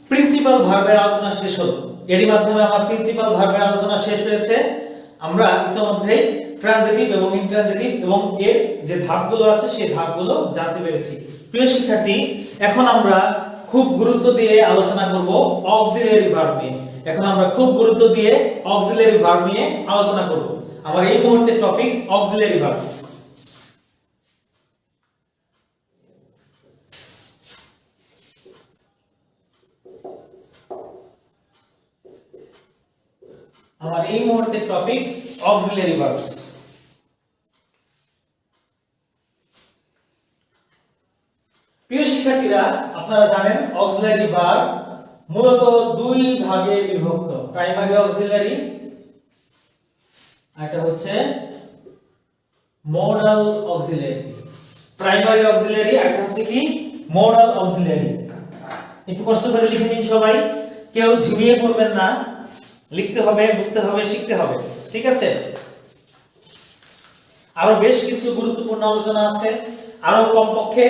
Principal ভার্বের আলোচনা শেষ হলো। এরই মাধ্যমে আমার প্রিন্সিপাল ভার্বের আলোচনা শেষ হয়েছে। আমরা ইতিমধ্যেই ট্রানজিটিভ এবং ইনট্রানজিটিভ এবং এর যে ধাপগুলো আছে সেই ধাপগুলো জানতে পেরেছি। প্রিয় শিক্ষার্থী, এখন আমরা খুব গুরুত্ব দিয়ে আলোচনা করব অক্সিলিয়ারি ভার্ব নিয়ে। এখন আমরা খুব গুরুত্ব দিয়ে অক্সিলিয়ারি ভার্ব নিয়ে আলোচনা করব। আমার এই মুহূর্তের টপিক অক্সিলিয়ারি ভার্বস। আমার এই মুহূর্তের টপিক অক্সিলিয়ারি ভার্বস। প্রিয় শিক্ষার্থীরা, আপনারা জানেন অক্সিলিয়ারি ভার্ব মূলত দুই ভাগে বিভক্ত, প্রাইমারি অক্সিলিয়ারি আর এটা হচ্ছে মডাল অক্সিলিয়ারি। প্রাইমারি অক্সিলিয়ারি আর এটা হচ্ছে কি মডাল অক্সিলিয়ারি। একটু কষ্ট করে লিখে নিন সবাই, কেউ ঝিমিয়ে পড়বেন না। লিখতে হবে, বুঝতে হবে, শিখতে হবে, ঠিক আছে? আরো বেশ কিছু গুরুত্বপূর্ণ আলোচনা আছে। আরো কমপক্ষে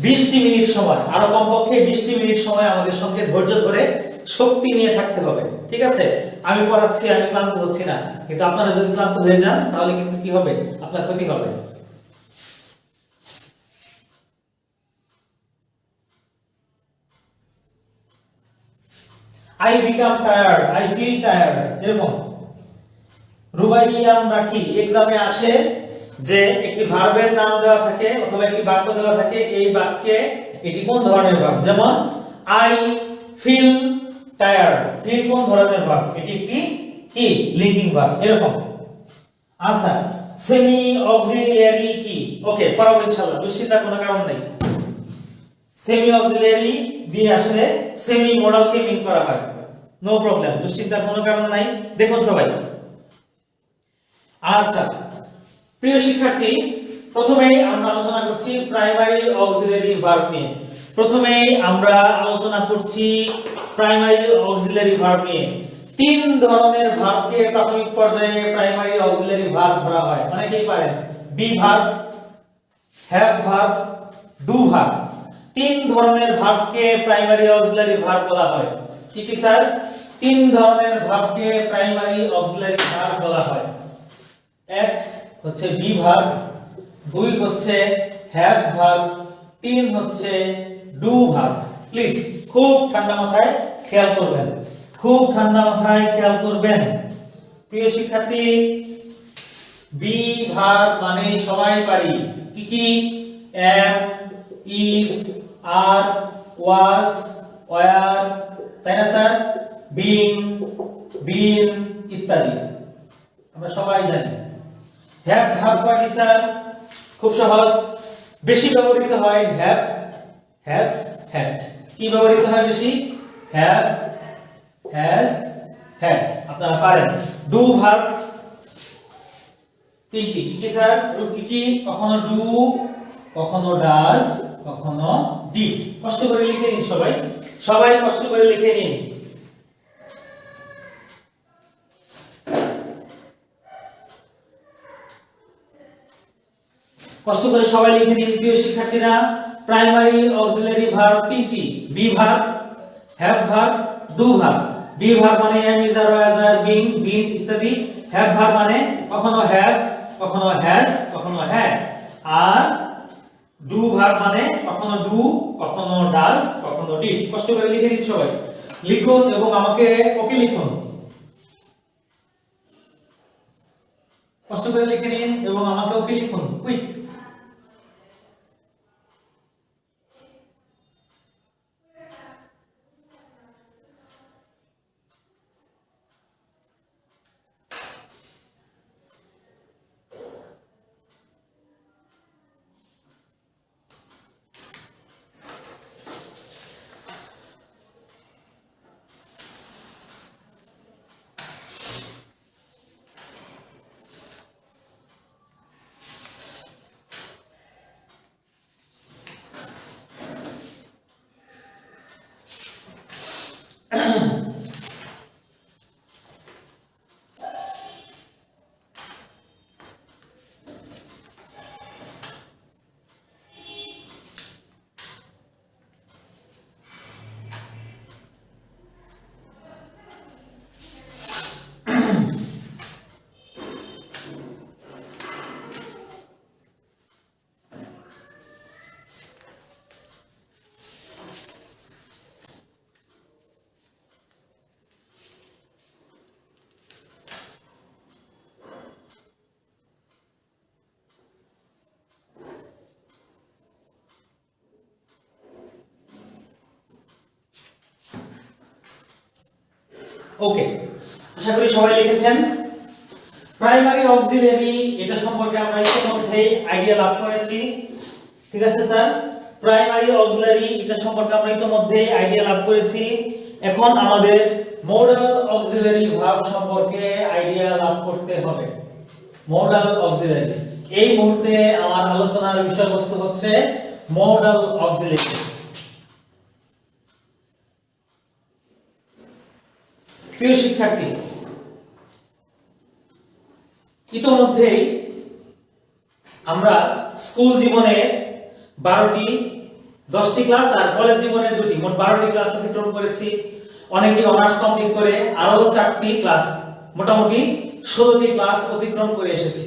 20টি মিনিট সময়, আরো কমপক্ষে 20টি মিনিট সময় আমাদের সঙ্গে ধৈর্য ধরে শক্তি নিয়ে থাকতে হবে, ঠিক আছে? আমি পড়াচ্ছি, আমি ক্লান্ত হচ্ছি না, কিন্তু আপনারা যদি ক্লান্ত হয়ে যান তাহলে কিন্তু কি হবে, আপনার ক্ষতি হবে। I become tired, I feel tired, এরকম। রুবাইয়াম রাখি এক্সামে আসে যে একটি ভার্বের নাম দেওয়া থাকে অথবা একটি বাক্য দেওয়া থাকে, এই বাক্যে এটি কোন ধরনের ভার্ব, যেমন I feel tired, ফিল কোন ধরনের ভার্ব, এটি একটি কি লিঙ্কিং ভার্ব, এরকম। আচ্ছা, সেমি অক্সিলিয়ারি কি? ওকে, পড়াবো ইনশাআল্লাহ, দুশ্চিন্তার কোনো কারণ নেই। সেমি অক্সিলিয়ারি দিয়ে আসলে সেমি মডালকে মিন করা হয়, নো প্রবলেম, দুশ্চিন্তার কোনো কারণ নাই। দেখুন সবাই। আচ্ছা প্রিয় শিক্ষার্থী, প্রথমেই আমরা আলোচনা করছি প্রাইমারি অক্সিলিয়ারি ভার্ব নিয়ে। প্রথমেই আমরা আলোচনা করছি প্রাইমারি অক্সিলিয়ারি ভার্ব নিয়ে। তিন ধরনের ভার্বকে প্রাথমিক পর্যায়ে প্রাইমারি অক্সিলিয়ারি ভার্ব ধরা হয়। অনেকেই পারেন, be verb, have verb, do verb. তিন ধরনের ভার্বকে প্রাইমারি অক্সিলিয়ারি ভার্ব বলা হয়। কি কি স্যার? তিন ধরনের ভার্বকে প্রাইমারি অক্সিলিয়ারি ভার্ব বলা হয়। এক হচ্ছে বি ভার্ব, দুই হচ্ছে হ্যাভ ভার্ব, তিন হচ্ছে ডু ভার্ব। প্লিজ খুব ঠান্ডা মাথায় খেয়াল করবেন, খুব ঠান্ডা মাথায় খেয়াল করবেন। প্রিয় শিক্ষার্থী, বি ভার্ব মানে সবাই পারি। কি কি? am, is, are, was, were, তাই না স্যার? been, been ইত্যাদি আমরা সবাই জানি। হ্যাভ ভার্ব পার্টি স্যার খুব সহজ, বেশি ব্যবহৃত হয় হ্যাভ, হ্যাজ, হ্যাড। কি ব্যবহৃত হয় বেশি? Have, has, had. আপনারা পারেন। ডু ভার্ব তিনটি। কি কি স্যার? কি কি? কখনো ডু, কখনো ডাজ, কখনো ডিড। কষ্ট করে লিখে নিন সবাই, সবাই কষ্ট করে লিখে নিন। কষ্ট করে সবাই লিখে নিন প্রিয় শিক্ষার্থীরা। প্রাইমারি অক্সিলিয়ারি ভার্ব তিনটি, be verb, have verb, do verb. Be verb মানে am, is, are, was, were, being, been ইত্যাদি। হ্যাভ ভার্ব মানে কখনো হ্যাভ, কখনো হ্যাজ, কখনো হ্যাড। আর ডু ভার্ব মানে কখনো ডু, কখনো ডাজ, কখনো ডিড। কষ্ট করে লিখে নিন সবাই, লিখুন এবং আমাকে ওকে লিখুন। কষ্ট করে লিখে নিন এবং আমাকে ওকে লিখুন, কুইক। ওকে, আশা করি সবাই লিখেছেন। প্রাইমারি অক্সিলারি এটা সম্পর্কে আমরা ইতিমধ্যেই আইডিয়া লাভ করেছি, ঠিক আছে স্যার? প্রাইমারি অক্সিলারি এটা সম্পর্কে আমরা ইতিমধ্যেই আইডিয়া লাভ করেছি। এখন আমাদের মডাল অক্সিলারি ভার্ব সম্পর্কে আইডিয়া লাভ করতে হবে। মডাল অক্সিলারি, এই মুহূর্তে আমার আলোচনার বিষয়বস্তু হচ্ছে মডাল অক্সিলারি। প্রিয় শিক্ষার্থী, ইতিমধ্যেই আমরা স্কুল জীবনে 12টি 10টি ক্লাস আর কলেজ জীবনে 2টি, মোট 12টি ক্লাস অতিক্রম করেছি। অনেকে অনার্স কমপ্লিট করে আরো 4টি ক্লাস, মোটামুটি 16টি ক্লাস অতিক্রম করে এসেছি।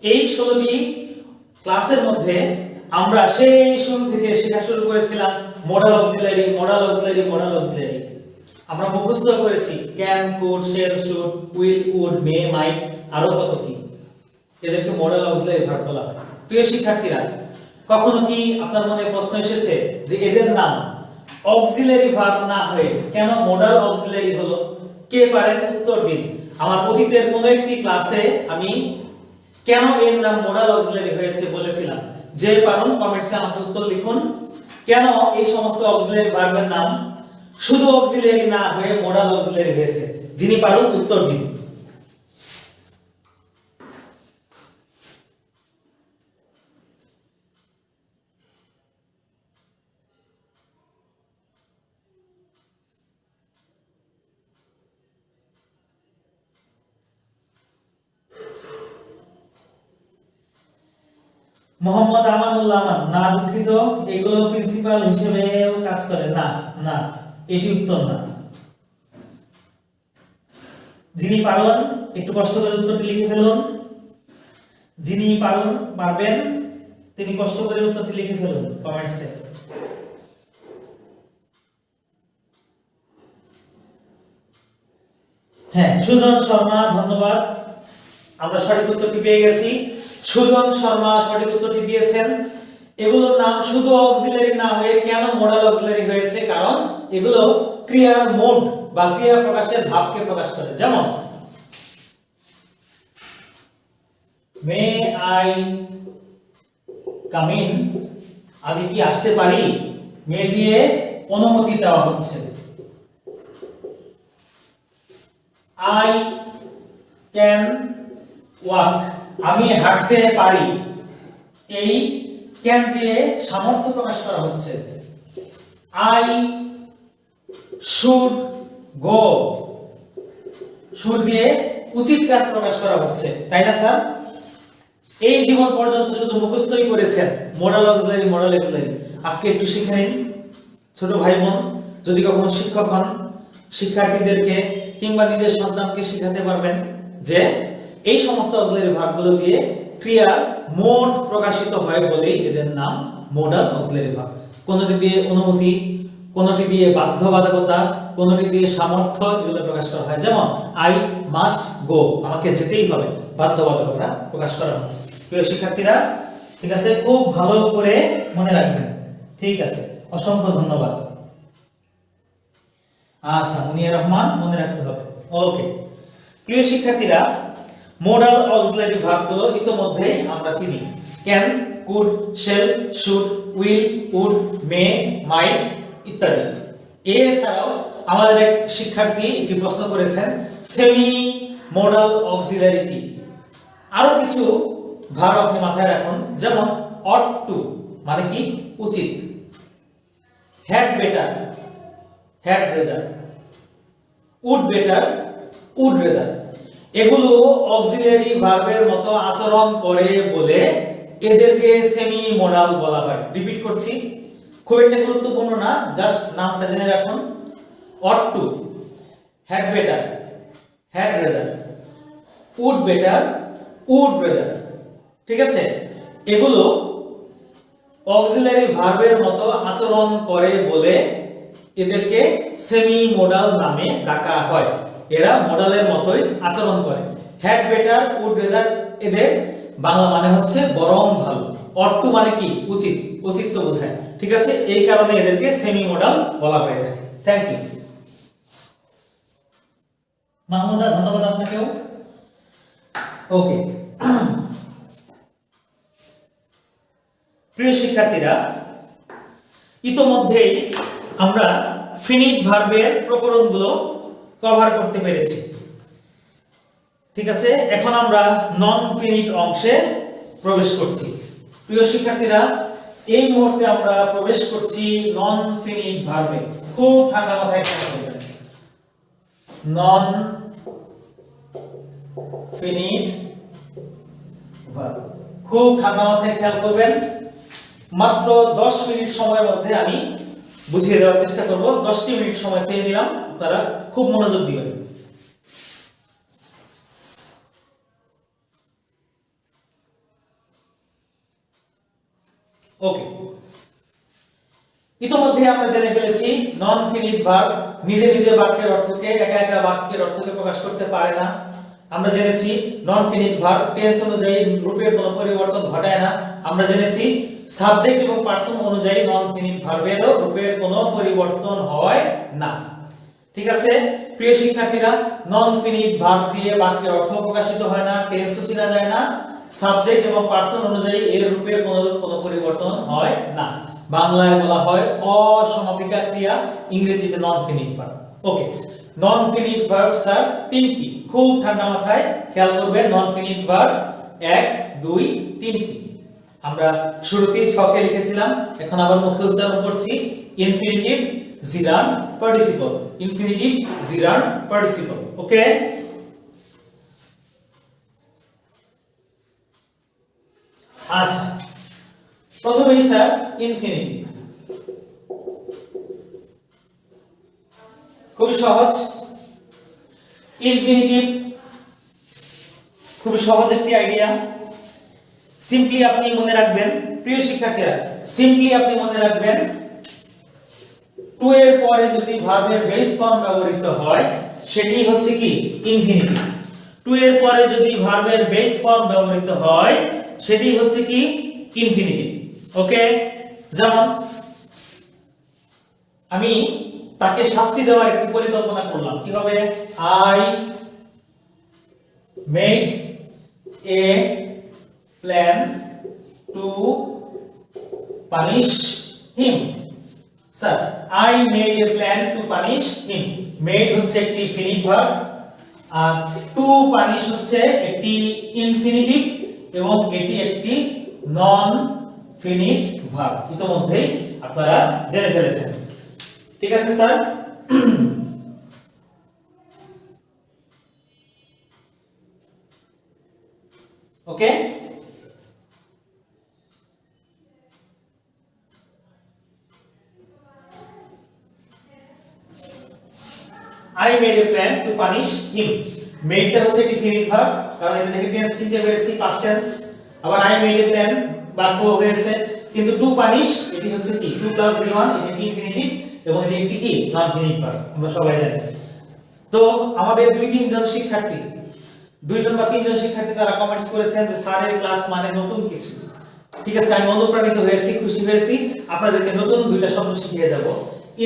এই 16টি ক্লাসের মধ্যে আমরা সেই শুরু থেকে শেখা শুরু করেছিলাম modal auxiliary, modal auxiliary, modal auxiliary. আমরা মুখস্থ করেছি can, could, shall, should, will, would, may, might, আরো কত কি। এদেরকে মডাল অক্সিলারি ভার্ব বলা হয়। প্রিয় শিক্ষার্থীরা, কখনো কি আপনার মনে প্রশ্ন এসেছে যে এদের নাম অক্সিলারি ভার্ব না হয়ে কেন মডাল অক্সিলারি হলো? কে পারেন উত্তর দিন। আমার অতীতের কোন একটি ক্লাসে আমি কেন এর নাম মডাল অক্সিলারি হয়েছে বলেছিলাম। যে পারেন কমেন্টসে আমাকে উত্তর লিখুন, কেন এই সমস্ত অক্সিলারি ভার্বের নাম শুধু অক্সিলারি না হয়ে মডাল অক্সিলারি হয়েছে। যিনি পারেন উত্তর দিন। মোহাম্মদ আমানুল্লাহ আমান, না দুঃখিত, এগুলো প্রিন্সিপাল হিসেবেও কাজ করে না, না এটি উত্তর না। যিনি পারেন একটু কষ্ট করে উত্তরটি লিখে ফেলুন। যিনি পারবেন তিনি কষ্ট করে উত্তরটি লিখে ফেলুন কমেন্টসে। হ্যাঁ, সুজন শর্মা, ধন্যবাদ, আমরা সঠিক উত্তরটি পেয়ে গেছি। সুজন শর্মা সঠিক উত্তরটি দিয়েছেন। এগুলোর নাম শুধু অক্সিলারি না হয়ে কেন মডাল অক্সিলারি হয়েছে? কারণ এগুলো ক্রিয়ার মোড বা ক্রিয়া প্রকাশের ভাবকে প্রকাশ করে। যেমন মে আই কাম ইন, আমি কি আসতে পারি? মে দিয়ে অনুমতি চাওয়া হচ্ছে। আই ক্যান ওয়াক, আমি হাঁটতে পারি। এই ক্যান দিয়ে সামর্থ্য প্রকাশ করা হচ্ছে। আই শুড গো, শুড দিয়ে উচিত কাজ প্রকাশ করা হচ্ছে, তাই না স্যার? এই জীবন পর্যন্ত শুধু মুখস্থই করেছেন মডাল অক্সিলারি, মডাল অক্সিলারি। আজকে একটু শিখে নিন ছোট ভাই বোন। যদি কখনো শিক্ষক হন, শিক্ষার্থীদেরকে কিংবা নিজের সন্তানকে শেখাতে পারবেন যে এই সমস্ত অক্সিলারি ভার্বগুলো দিয়ে ক্রিয়া মোড প্রকাশিত হয় বলেই এদের নাম মডাল অক্সিলারি ভার্ব। কোনটি দিয়ে অনুমতি, কোনটি দিয়ে বাধ্যবাধকতা, কোনটি দিয়ে সামর্থ্য, এগুলো প্রকাশ করা হয়। যেমন আই মাস্ট গো, আমাকে যেতেই হবে, বাধ্যবাধকতা প্রকাশ করা হচ্ছে। প্রিয় শিক্ষার্থীরা, ঠিক আছে, খুব ভালো করে মনে রাখবেন। ঠিক আছে, অসংখ্য ধন্যবাদ। আচ্ছা, মুনিয়া রহমান, মনে রাখতে হবে। ওকে, প্রিয় শিক্ষার্থীরা, মডাল অক্সিলারি ভার্বগুলো ইতোমধ্যেই আমরা চিনি। Can, could, shall, should, will, would, may, might ইত্যাদি। এছাড়াও আমাদের এক শিক্ষার্থী একটি প্রশ্ন করেছেন সেমি মডাল অক্সিলারি কি। আরো কিছু ভার্ব আপনি মাথায় রাখুন। যেমন অট টু মানে কি? উচিত। Had better, had rather. Would better, would rather. এগুলো অক্সিলারি ভার্বের মতো আচরণ করে বলে এদেরকে সেমি মডাল বলা হয়। রিপিট করছি, খুব একটা গুরুত্বপূর্ণ না, জাস্ট নামটা জেনে রাখুন। Ought to, had better, had rather. Would better, would rather. ঠিক আছে, এগুলো অক্সিলারি ভার্বের মতো আচরণ করে বলে এদেরকে সেমি মডাল নামে ডাকা হয়। এরা মডালের মতোই আচরণ করে। হ্যাড বেটার, উড রেদার, এদের বাংলা মানে হচ্ছে বরং ভালো। অট টু মানে কি? উচিত, উচিত তো বোঝায়। ঠিক আছে, এই কারণে এদেরকে সেমি মডাল বলা হয়ে থাকে। Thank you. মাহমুদা, ধন্যবাদ আপনাকেও। ওকে, প্রিয় শিক্ষার্থীরা, ইতোমধ্যেই আমরা ফিনিট ভার্বের প্রকরণগুলো কভার করতে পেরেছি। ঠিক আছে, এখন আমরা নন ফিনিট অংশে প্রবেশ করছি। প্রিয় শিক্ষার্থীরা, এই মুহূর্তে আমরা প্রবেশ করছি নন ফিনিট ভার্বে। খুব ঠান্ডা মাথায় খেয়াল করবেন, নন ফিনিট ভার্ব। খুব ঠান্ডা মাথায় খেয়াল করবেন। মাত্র 10 মিনিট সময়ের মধ্যে আমি বুঝিয়ে দেওয়ার চেষ্টা করব। 10টি মিনিট সময় চেয়ে নিলাম, আপনারা খুব মনোযোগ দিবেন। ওকে, ইতিমধ্যে আমরা জেনে ফেলেছি নন ফিনিট ভার্ব নিজে নিজে বাক্যের অর্থকে, একা একা বাক্যের অর্থকে প্রকাশ করতে পারে না। আমরা জেনেছি নন ফিনিট ভার্ব টেন্স অনুযায়ী রূপের কোনো পরিবর্তন ঘটায় না। আমরা জেনেছি সাবজেক্ট এবং পার্সন অনুযায়ী নন ফিনিট ভার্বেরও রূপের কোনো পরিবর্তন হয় না। ঠিক আছে প্রিয় শিক্ষার্থীরা, নন ফিনিট ভার্ব দিয়ে বাক্যের অর্থ প্রকাশিত হয় না, টেন্সও চেনা যায় না, সাবজেক্ট এবং পার্সন অনুযায়ী এর রূপের কোনো পরিবর্তন হয় না। বাংলায় বলা হয় অসমাপিকা ক্রিয়া, ইংরেজিতে নন ফিনিট ভার্ব। ওকে, নন ফিনিট ভার্ব স্যার তিনটি। খুব ঠান্ডা মাথায় খেয়াল করবেন, নন ফিনিট ভার্ব 1 2 3টি। আমরা শুরুতেই ছকে লিখেছিলাম, এখন আবার মুখে উচ্চারণ করছি। Infinitive, gerund, participle. Infinitive, gerund, participle. Okay, আচ্ছা, প্রথমেই স্যার ইনফিনিটিভ। খুবই সহজ। ইনফিনিটিভ খুবই সহজ একটি আইডিয়া। সিম্পলি আপনি মনে রাখবেন, প্রিয় শিক্ষার্থীরা, সিম্পলি আপনি মনে রাখবেন, টু এর পরে যদি ভার্বের বেস ফর্ম ব্যবহৃত হয় সেটি হচ্ছে কি ইনফিনিটিভ। টু এর পরে যদি ভার্বের বেস ফর্ম ব্যবহৃত হয় সেটি হচ্ছে কি ইনফিনিটিভ। ওকে, যেমন আমি তাকে শাস্তি দেওয়ার একটি পরিকল্পনা করলাম। কি হবে? I made a plan to punish him. Sir, I made a plan to punish him. Made হচ্ছে একটি ফিনিট ভার্ব, আর টু পানিশ হচ্ছে একটি ইনফিনিটিভ, এবং এটি একটি নন ফিনিট ভার্ব। ইতিমধ্যেই আপনারা জেনে ফেলেছেন। ঠিক আছে sir, okay. I made a plan to punish him. Made টা হচ্ছে একটি ফিনিট ভার্ব, কারণ এটা থেকে টেন্স চিনতে পেরেছি, পাস্ট টেন্স। আবার I made a plan বাক্য হয়েছে, কিন্তু টু পানিশ এটি হচ্ছে কি 2 + v1, এটা কি ইনফিনিটিভ, এবং এটি একটি কি নন ফিনিট ভার্ব, আমরা সবাই জানি। তো আমাদের 2-3 জন শিক্ষার্থী, 2 জন বা 3 জন শিক্ষার্থী তারা কমেন্টস করেছেন যে স্যারের ক্লাস মানে নতুন কিছু। ঠিক আছে, আমি অনুপ্রাণিত হয়েছি, খুশি হয়েছি। আপনাদেরকে নতুন 2টা শব্দ শিখিয়ে যাব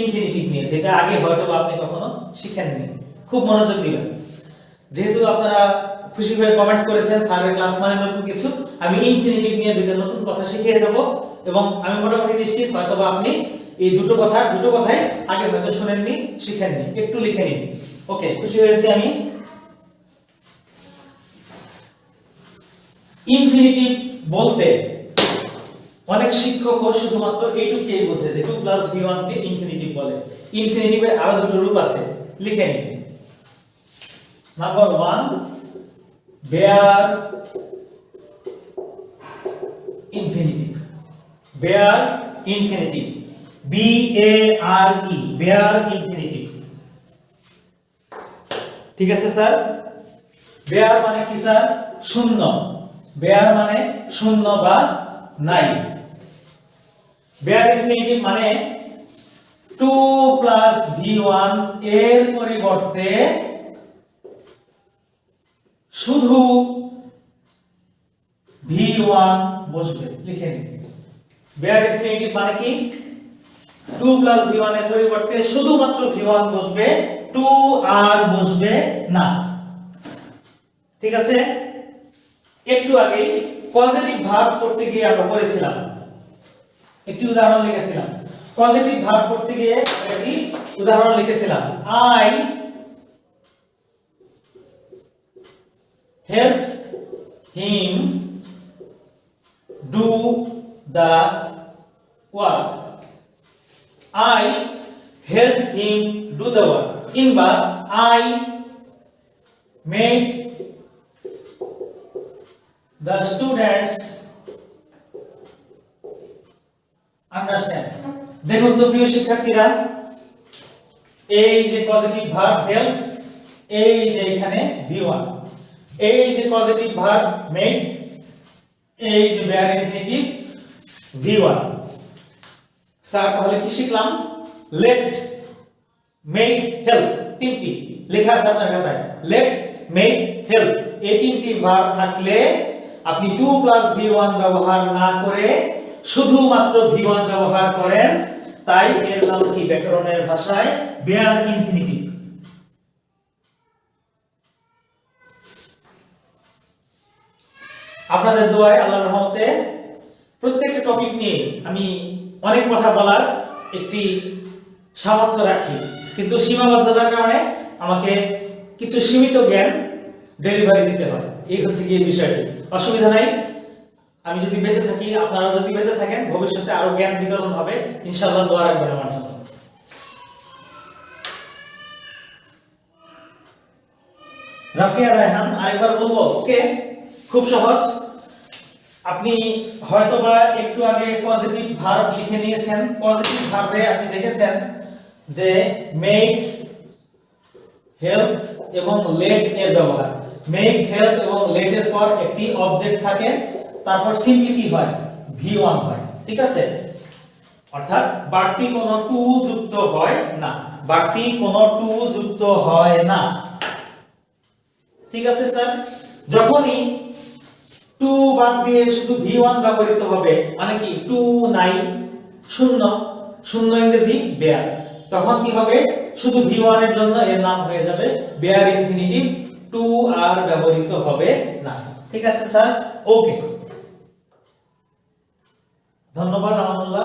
ইনফিনিটিভ নিয়ে, যেটা আগে হয়তো আপনি কখনো শিখেননি। খুব মনোযোগ দিবেন। যেহেতু আপনারা খুশি হয়ে কমেন্টস করেছেন স্যারের ক্লাস মানে নতুন কিছু, আমি ইনফিনিটিভ নিয়ে 2টা নতুন কথা শিখিয়ে যাব, এবং আমি মোটামুটি নিশ্চিত হয়তো আপনি এই দুটো কথাই আগে হয়তো শুনেননি, শিখেননি। একটু লিখে নিন। ওকে, খুশি হয়েছি আমি। ইনফিনিটিভ বলতে অনেক শিক্ষকও শুধুমাত্র এইটুকুই বোঝে যে 2 + v1 কে ইনফিনিটিভ বলে। ইনফিনিটিভের আরো দুটো রূপ আছে, লিখে নিন। Number 1, bare infinitive. Bare infinitive, BARE, bare infinitive. ঠিক আছে স্যার, বেয়ার মানে কি স্যার? শূন্য। বেয়ার মানে শূন্য বা নাই। বেয়ার ইনফিনিটিভ মানে 2 + v1 এর পরিবর্তে শুধু v1 বসবে। লিখে নিন, বেয়ার ইনফিনিটিভ মানে কি 2 + v1 এর পরিবর্তে শুধুমাত্র v1 বসবে, টু আর বসবে না। ঠিক আছে, একটু আগে পজিটিভ ভার্ব করতে গিয়ে আমরা পড়েছিলাম, একটি উদাহরণ লিখেছিলাম। পজিটিভ ভার্ব করতে গিয়ে একটি উদাহরণ লিখেছিলাম, I helped him do the work. I helped him do the work. কিংবা I made the students understand. দেখুন তো প্রিয় শিক্ষার্থীরা, এই যে পজিটিভ ভার্ব হেল্প, এই যে এখানে V1, এই যে পজিটিভ ভার্ব মেড, এই যে বেয়ার ইনফিনিটিভ V1। স্যার তাহলে কি শিখলাম? লেট, মেড, হেল্প, তিনটি লেখা আছে আপনার খাতায়। লেট, মেড, হেল্প, এই তিনটি ভার্ব থাকলে আপনি 2 প্লাস V1 ব্যবহার না করে শুধুমাত্র V1 ব্যবহার করেন, তাই এর নাম কি ব্যাকরণের ভাষায় বেয়ার ইনফিনিটিভ। আপনাদের দোয়ায় আল্লাহর রহমতে প্রত্যেকটা টপিক নিয়ে আমি অনেক কথা বলার একটি সামর্থ্য রাখি, কিন্তু সীমাবদ্ধতার কারণে আমাকে কিছু সীমিত জ্ঞান ডেলিভারি দিতে হয়। এই হচ্ছে কি বিষয়টি, অসুবিধা নাই। আমি যদি বেঁচে থাকি, আপনারা যদি বেঁচে থাকেন, ভবিষ্যতে আরো জ্ঞান বিতরণ হবে ইনশাআল্লাহ। দোয়া রাখবেন আমার জন্য। রাফিয়া রায়হান, আরেকবার বলবো? ওকে, খুব সহজ। আপনি হয়তোবা একটু আগে পজিটিভ ভার্ব লিখে নিয়েছেন। পজিটিভ ভার্বে আপনি দেখেছেন যে মেক, হেল্প এবং লেট এর ব্যবহার। মেক, হেল্প এবং লেট এর পর একটি অবজেক্ট থাকে, তারপর সিম্পলি কি হয়? V1 হয়। ঠিক আছে, অর্থাৎ বাড়তি কোনো টু যুক্ত হয় না, বাড়তি কোনো টু যুক্ত হয় না। ঠিক আছে স্যার, যখনই টু বাদ দিয়ে শুধু V1 ব্যবহৃত হবে, মানে কি টু নাই, শূন্য, শূন্য ইংরেজি বেয়ার, তখন কি হবে? শুধু V1 এর জন্য এর নাম হয়ে যাবে বেয়ার ইনফিনিটিভ, টু আর ব্যবহৃত হবে না। ঠিক আছে স্যার, ওকে, ধন্যবাদ আমানুল্লাহ।